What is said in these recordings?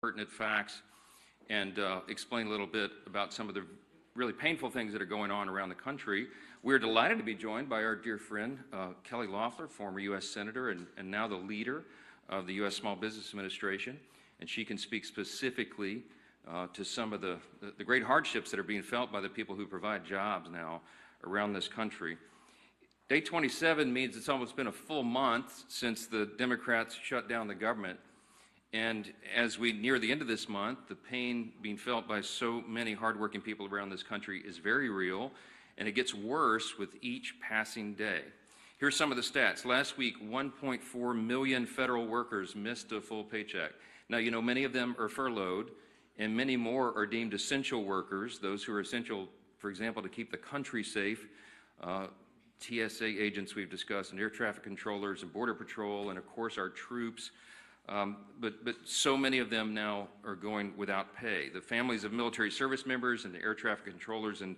pertinent facts and explain a little bit about some of the really painful things that are going on around the country. We're delighted to be joined by our dear friend, Kelly Loeffler, former U.S. Senator and now the leader of the U.S. Small Business Administration. And she can speak specifically to some of the great hardships that are being felt by the people who provide jobs now around this country. Day 27 means it's almost been a full month since the Democrats shut down the government. And as we near the end of this month, the pain being felt by so many hardworking people around this country is very real, and it gets worse with each passing day. Here's some of the stats. Last week, 1.4 million federal workers missed a full paycheck. Now, you know, many of them are furloughed, and many more are deemed essential workers, those who are essential, for example, to keep the country safe. TSA agents we've discussed, and air traffic controllers, and Border Patrol, and of course our troops. But so many of them now are going without pay. The families of military service members and the air traffic controllers and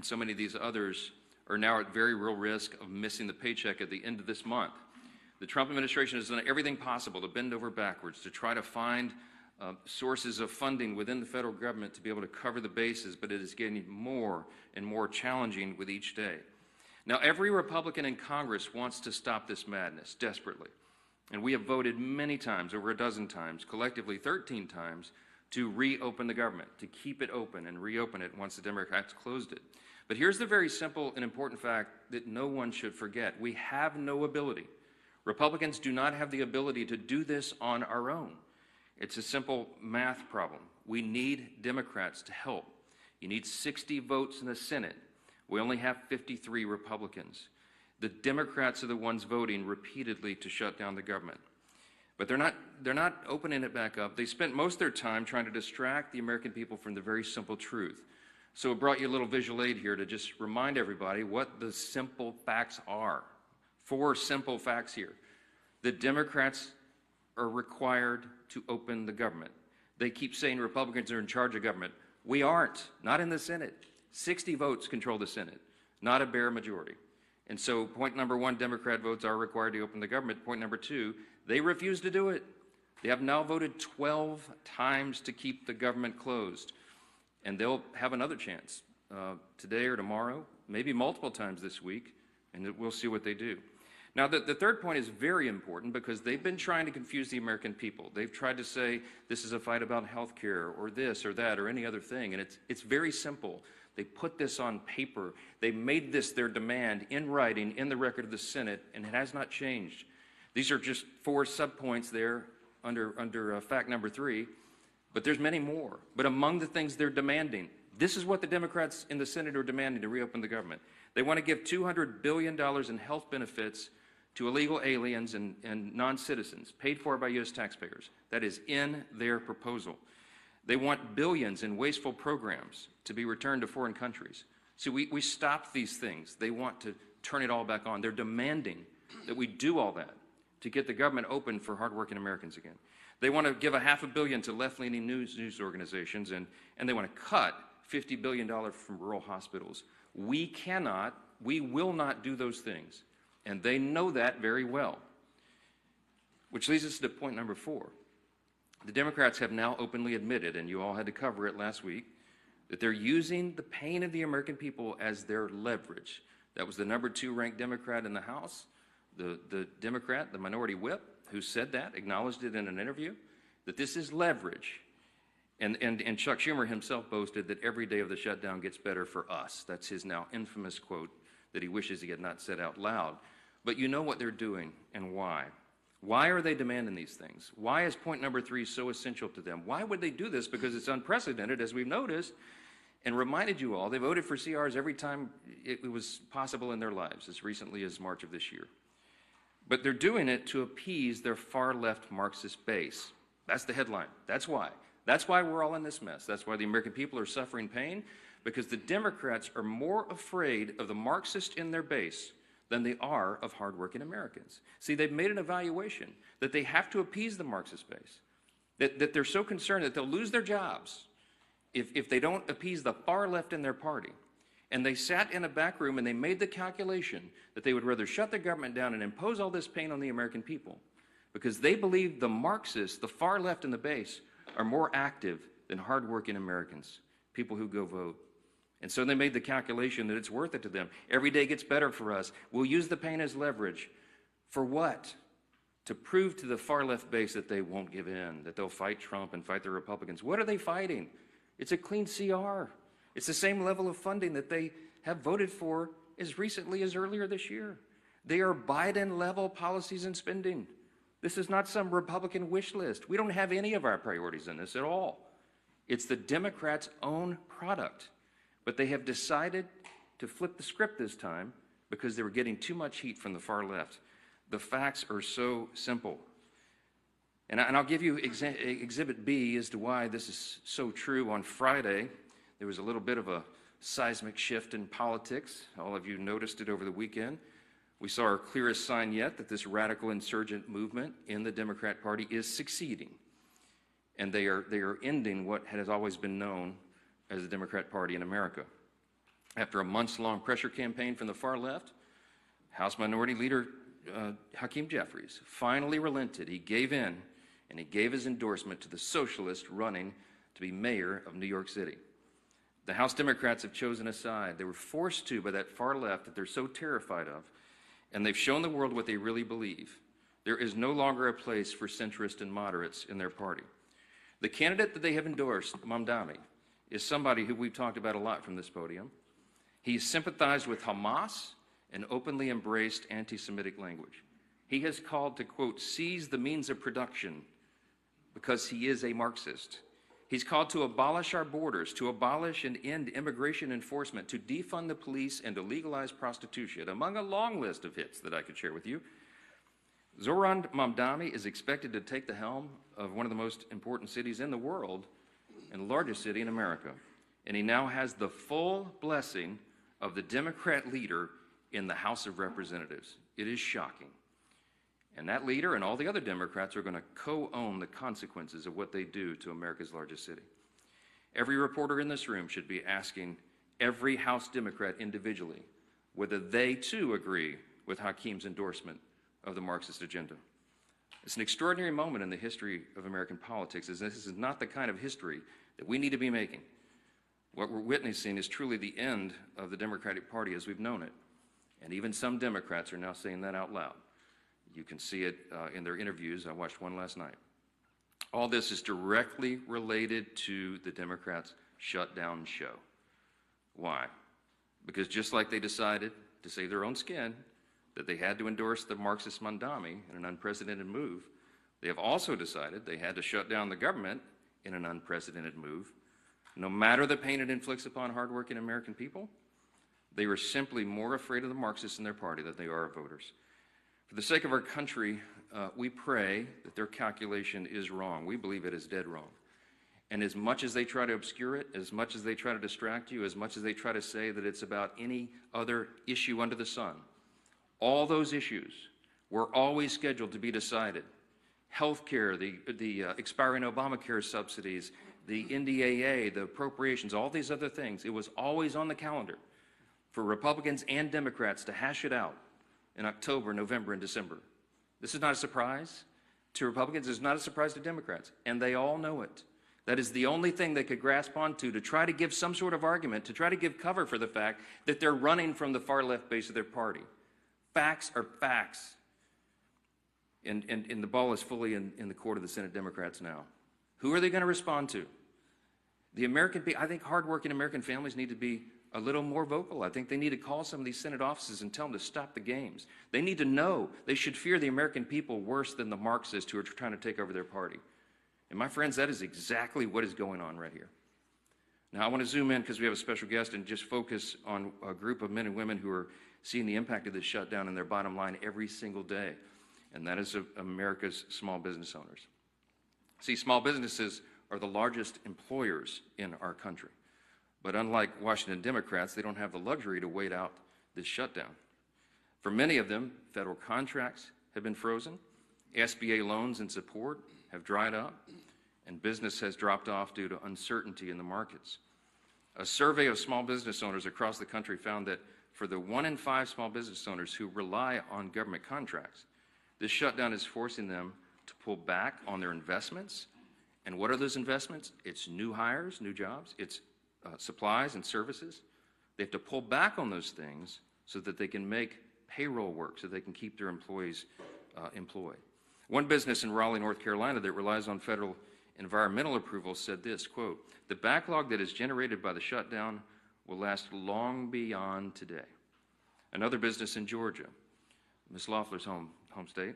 so many of these others are now at very real risk of missing the paycheck at the end of this month. The Trump administration has done everything possible to bend over backwards to try to find sources of funding within the federal government to be able to cover the bases, but it is getting more and more challenging with each day. Now, every Republican in Congress wants to stop this madness desperately. And we have voted many times, over a dozen times, collectively 13 times, to reopen the government, to keep it open and reopen it once the Democrats closed it. But here's the very simple and important fact that no one should forget. We have no ability. Republicans do not have the ability to do this on our own. It's a simple math problem. We need Democrats to help. You need 60 votes in the Senate. We only have 53 Republicans. The Democrats are the ones voting repeatedly to shut down the government. But they're not opening it back up. They spent most of their time trying to distract the American people from the very simple truth. So it brought you a little visual aid here to just remind everybody what the simple facts are. 4 simple facts here. The Democrats are required to open the government. They keep saying Republicans are in charge of government. We aren't, not in the Senate. 60 votes control the Senate, not a bare majority. And so point number 1, Democrat votes are required to open the government. Point number 2, they refuse to do it. They have now voted 12 times to keep the government closed. And they'll have another chance today or tomorrow, maybe multiple times this week, and we'll see what they do. Now, the third point is very important because they've been trying to confuse the American people. They've tried to say this is a fight about health care or this or that or any other thing, and it's very simple. They put this on paper. They made this their demand in writing in the record of the Senate, and it has not changed. These are just 4 subpoints there under fact number 3, but there's many more. But among the things they're demanding, this is what the Democrats in the Senate are demanding to reopen the government. They want to give $200 billion in health benefits to illegal aliens and non-citizens, paid for by U.S. taxpayers. That is in their proposal. They want billions in wasteful programs to be returned to foreign countries. See, we stopped these things. They want to turn it all back on. They're demanding that we do all that to get the government open for hardworking Americans again. They want to give $500 million to left-leaning news organizations, and they want to cut $50 billion from rural hospitals. We will not do those things, and they know that very well. Which leads us to point number 4. The Democrats have now openly admitted, and you all had to cover it last week, that they're using the pain of the American people as their leverage. That was the number 2 ranked Democrat in the House, the Democrat, the minority whip, who said that, acknowledged it in an interview, that this is leverage. And Chuck Schumer himself boasted that every day of the shutdown gets better for us. That's his now infamous quote that he wishes he had not said out loud. But you know what they're doing and why. Why are they demanding these things? Why is point number 3 so essential to them? Why would they do this? Because it's unprecedented, as we've noticed, and reminded you all, they voted for CRs every time it was possible in their lives, as recently as March of this year. But they're doing it to appease their far-left Marxist base. That's the headline. That's why. That's why we're all in this mess. That's why the American people are suffering pain, because the Democrats are more afraid of the Marxists in their base than they are of hardworking Americans. See, they've made an evaluation that they have to appease the Marxist base, that they're so concerned that they'll lose their jobs if they don't appease the far left in their party. And they sat in a back room and they made the calculation that they would rather shut the government down and impose all this pain on the American people because they believe the Marxists, the far left in the base, are more active than hardworking Americans, people who go vote. And so they made the calculation that it's worth it to them. Every day gets better for us. We'll use the pain as leverage. For what? To prove to the far left base that they won't give in, that they'll fight Trump and fight the Republicans. What are they fighting? It's a clean CR. It's the same level of funding that they have voted for as recently as earlier this year. They are Biden-level policies and spending. This is not some Republican wish list. We don't have any of our priorities in this at all. It's the Democrats' own product. But they have decided to flip the script this time because they were getting too much heat from the far left. The facts are so simple. And I'll give you Exhibit B as to why this is so true. On Friday, there was a little bit of a seismic shift in politics. All of you noticed it over the weekend. We saw our clearest sign yet that this radical insurgent movement in the Democrat Party is succeeding. And they are ending what has always been known as the Democrat Party in America. After a months-long pressure campaign from the far left, House Minority Leader Hakeem Jeffries finally relented. He gave in, and he gave his endorsement to the socialist running to be mayor of New York City. The House Democrats have chosen a side. They were forced to by that far left that they're so terrified of, and they've shown the world what they really believe. There is no longer a place for centrists and moderates in their party. The candidate that they have endorsed, Mamdani, is somebody who we've talked about a lot from this podium. He sympathized with Hamas and openly embraced anti-Semitic language. He has called to, quote, seize the means of production because he is a Marxist. He's called to abolish our borders, to abolish and end immigration enforcement, to defund the police, and to legalize prostitution, among a long list of hits that I could share with you. Zoran Mamdani is expected to take the helm of one of the most important cities in the world and the largest city in America. And he now has the full blessing of the Democrat leader in the House of Representatives. It is shocking. And that leader and all the other Democrats are going to co-own the consequences of what they do to America's largest city. Every reporter in this room should be asking every House Democrat individually whether they too agree with Hakeem's endorsement of the Marxist agenda. It's an extraordinary moment in the history of American politics, as this is not the kind of history that we need to be making. What we're witnessing is truly the end of the Democratic Party as we've known it. And even some Democrats are now saying that out loud. You can see it in their interviews. I watched one last night. All this is directly related to the Democrats' shutdown show. Why? Because just like they decided to save their own skin, that they had to endorse the Marxist Mamdani in an unprecedented move, they have also decided they had to shut down the government in an unprecedented move. No matter the pain it inflicts upon hardworking American people, they were simply more afraid of the Marxists in their party than they are of voters. For the sake of our country, we pray that their calculation is wrong. We believe it is dead wrong. And as much as they try to obscure it, as much as they try to distract you, as much as they try to say that it's about any other issue under the sun, all those issues were always scheduled to be decided. Health care, the expiring Obamacare subsidies, the NDAA, the appropriations, all these other things, it was always on the calendar for Republicans and Democrats to hash it out in October, November, and December. This is not a surprise to Republicans. It's not a surprise to Democrats, and they all know it. That is the only thing they could grasp onto to try to give some sort of argument, to try to give cover for the fact that they're running from the far left base of their party. Facts are facts. And the ball is fully in the court of the Senate Democrats now. Who are they going to respond to? The American people, I think hardworking American families need to be a little more vocal. I think they need to call some of these Senate offices and tell them to stop the games. They need to know they should fear the American people worse than the Marxists who are trying to take over their party. And my friends, that is exactly what is going on right here. Now, I want to zoom in because we have a special guest and just focus on a group of men and women who are seeing the impact of this shutdown in their bottom line every single day, and that is America's small business owners. See, small businesses are the largest employers in our country. But unlike Washington Democrats, they don't have the luxury to wait out this shutdown. For many of them, federal contracts have been frozen, SBA loans and support have dried up, and business has dropped off due to uncertainty in the markets. A survey of small business owners across the country found that for the 1 in 5 small business owners who rely on government contracts, this shutdown is forcing them to pull back on their investments And what are those investments? It's new hires, new jobs. It's supplies and services. They have to pull back on those things so that they can make payroll work, so they can keep their employees employed. One business in Raleigh, North Carolina that relies on federal environmental approval said this, quote, "The backlog that is generated by the shutdown will last long beyond today." Another business in Georgia, Ms. Loeffler's home state,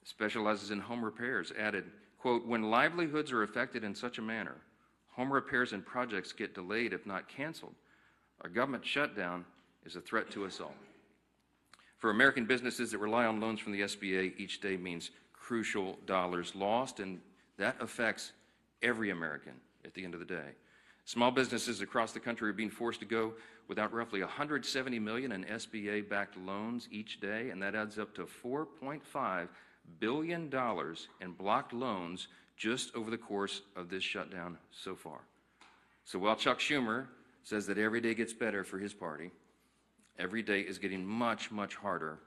specializes in home repairs, added, quote, "When livelihoods are affected in such a manner, home repairs and projects get delayed if not canceled. Our government shutdown is a threat to us all." For American businesses that rely on loans from the SBA, each day means crucial dollars lost, and that affects every American at the end of the day. Small businesses across the country are being forced to go without roughly $170 million in SBA-backed loans each day, and that adds up to $4.5 billion in blocked loans just over the course of this shutdown so far. So while Chuck Schumer says that every day gets better for his party, every day is getting much, much harder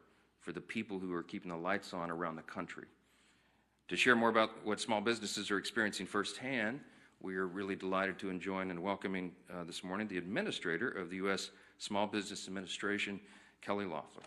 for the people who are keeping the lights on around the country. To share more about what small businesses are experiencing firsthand, we are really delighted to join and welcoming this morning the Administrator of the U.S. Small Business Administration, Kelly Loeffler.